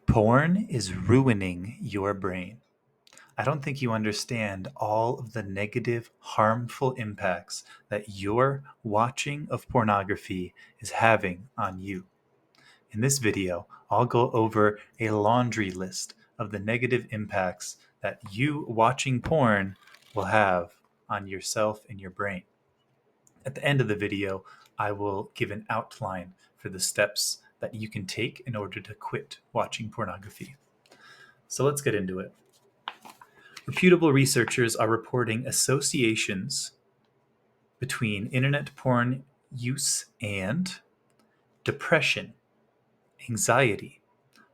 Porn is ruining your brain. I don't think you understand all of the negative, harmful impacts that your watching of pornography is having on you. In this video, I'll go over a laundry list of the negative impacts that you watching porn will have on yourself and your brain. At the end of the video, I will give an outline for the steps that you can take in order to quit watching pornography. So let's get into it. Reputable researchers are reporting associations between internet porn use and depression, anxiety,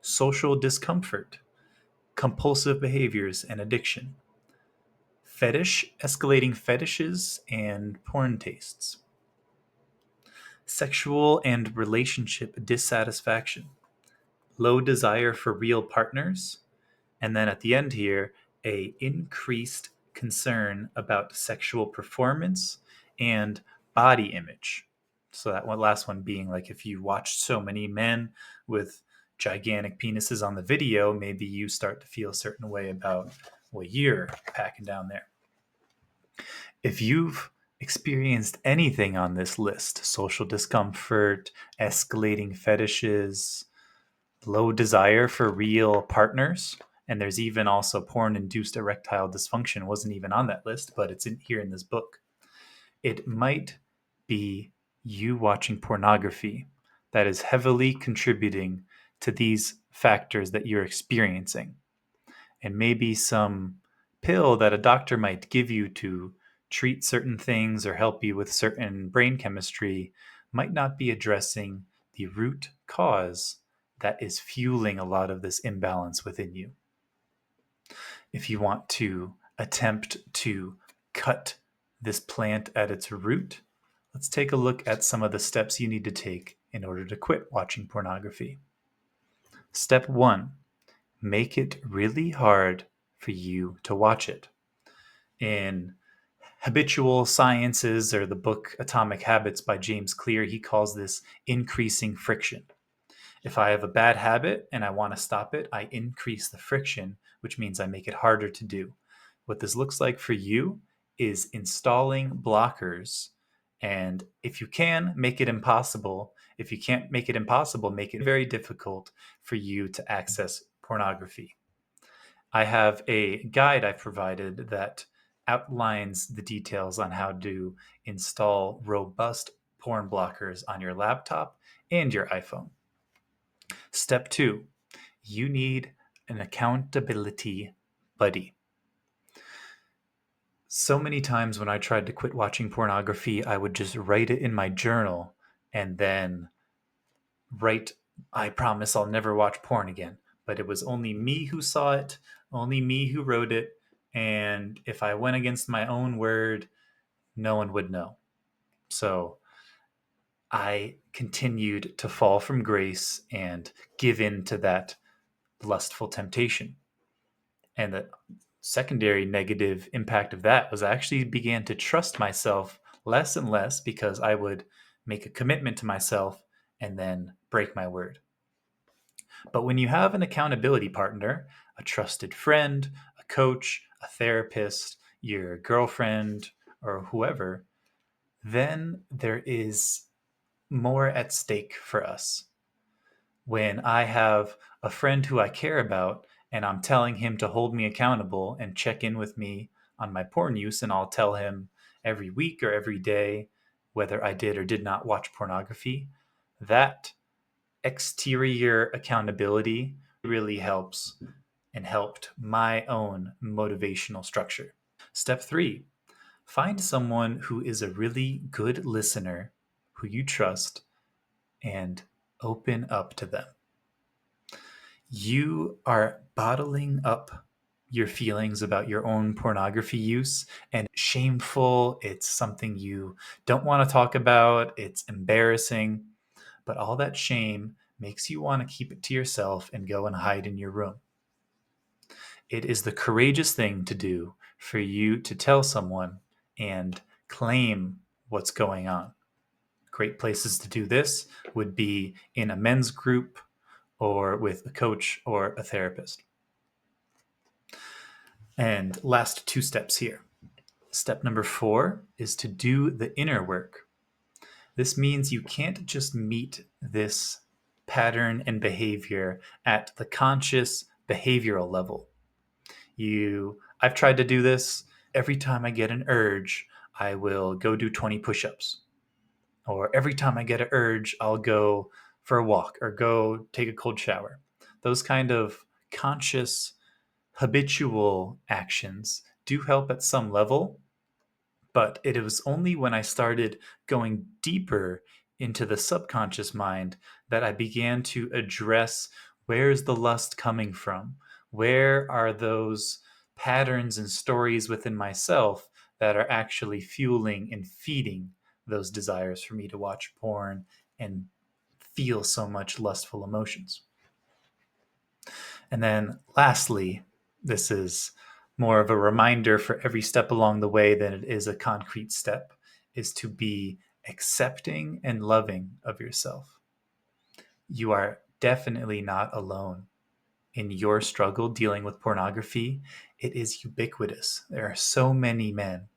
social discomfort, compulsive behaviors, and addiction, escalating fetishes and porn tastes, sexual and relationship dissatisfaction, low desire for real partners, and then at the end here, a increased concern about sexual performance and body image. So that one last one being like if you watch so many men with gigantic penises on the video, maybe you start to feel a certain way about what you're packing down there. If you've experienced anything on this list, social discomfort, escalating fetishes, low desire for real partners, and there's even also porn-induced erectile dysfunction, wasn't even on that list, but it's in here in this book. It might be you watching pornography that is heavily contributing to these factors that you're experiencing. And maybe some pill that a doctor might give you to treat certain things or help you with certain brain chemistry might not be addressing the root cause that is fueling a lot of this imbalance within you. If you want to attempt to cut this plant at its root, let's take a look at some of the steps you need to take in order to quit watching pornography. Step 1, make it really hard for you to watch it. In Habitual Sciences, or the book Atomic Habits by James Clear, he calls this increasing friction. If I have a bad habit and I want to stop it, I increase the friction, which means I make it harder to do. What this looks like for you is installing blockers. And if you can, make it impossible. If you can't make it impossible, make it very difficult for you to access pornography. I have a guide I've provided that outlines the details on how to install robust porn blockers on your laptop and your iPhone. Step 2, you need an accountability buddy. So many times when I tried to quit watching pornography, I would just write it in my journal and then write, I promise I'll never watch porn again. But it was only me who saw it, only me who wrote it. And if I went against my own word, no one would know. So I continued to fall from grace and give in to that lustful temptation. And the secondary negative impact of that was I actually began to trust myself less and less because I would make a commitment to myself and then break my word. But when you have an accountability partner, a trusted friend, a coach, a therapist, your girlfriend, or whoever, then there is more at stake for us. When I have a friend who I care about and I'm telling him to hold me accountable and check in with me on my porn use, and I'll tell him every week or every day whether I did or did not watch pornography, that exterior accountability really helps and helped my own motivational structure. Step 3, find someone who is a really good listener who you trust and open up to them. You are bottling up your feelings about your own pornography use, and it's shameful. It's something you don't want to talk about. It's embarrassing. But all that shame makes you want to keep it to yourself and go and hide in your room. It is the courageous thing to do for you to tell someone and claim what's going on. Great places to do this would be in a men's group or with a coach or a therapist. And last 2 steps here. Step number 4 is to do the inner work. This means you can't just meet this pattern and behavior at the conscious behavioral level. I've tried to do this. Every time I get an urge, I will go do 20 push-ups. Or every time I get an urge, I'll go for a walk or go take a cold shower. Those kind of conscious, habitual actions do help at some level, but it was only when I started going deeper into the subconscious mind that I began to address, where's the lust coming from? Where are those patterns and stories within myself that are actually fueling and feeding those desires for me to watch porn and feel so much lustful emotions? And then lastly, this is more of a reminder for every step along the way than it is a concrete step, is to be accepting and loving of yourself. You are definitely not alone in your struggle dealing with pornography. It is ubiquitous. There are so many men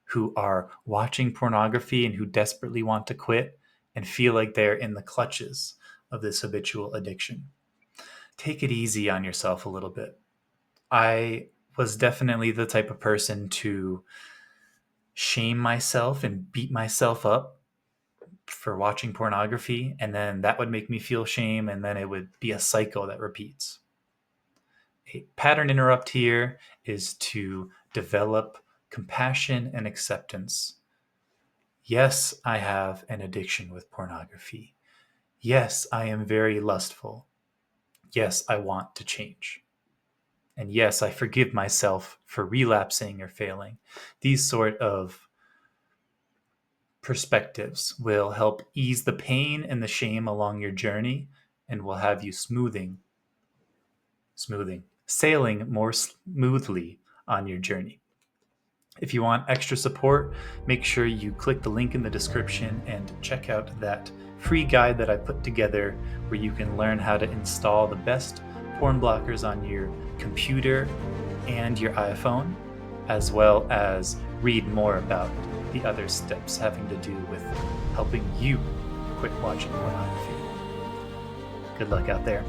who are watching pornography and who desperately want to quit and feel like they're in the clutches of this habitual addiction. Take it easy on yourself a little bit. I was definitely the type of person to shame myself and beat myself up for watching pornography, and then that would make me feel shame, and then it would be a cycle that repeats. A pattern interrupt here is to develop compassion and acceptance. Yes, I have an addiction with pornography. Yes, I am very lustful. Yes, I want to change. And yes, I forgive myself for relapsing or failing. These sort of perspectives will help ease the pain and the shame along your journey and will have you sailing more smoothly on your journey. If you want extra support, make sure you click the link in the description and check out that free guide that I put together where you can learn how to install the best porn blockers on your computer and your iPhone, as well as read more about the other steps having to do with helping you quit watching pornography. Good luck out there.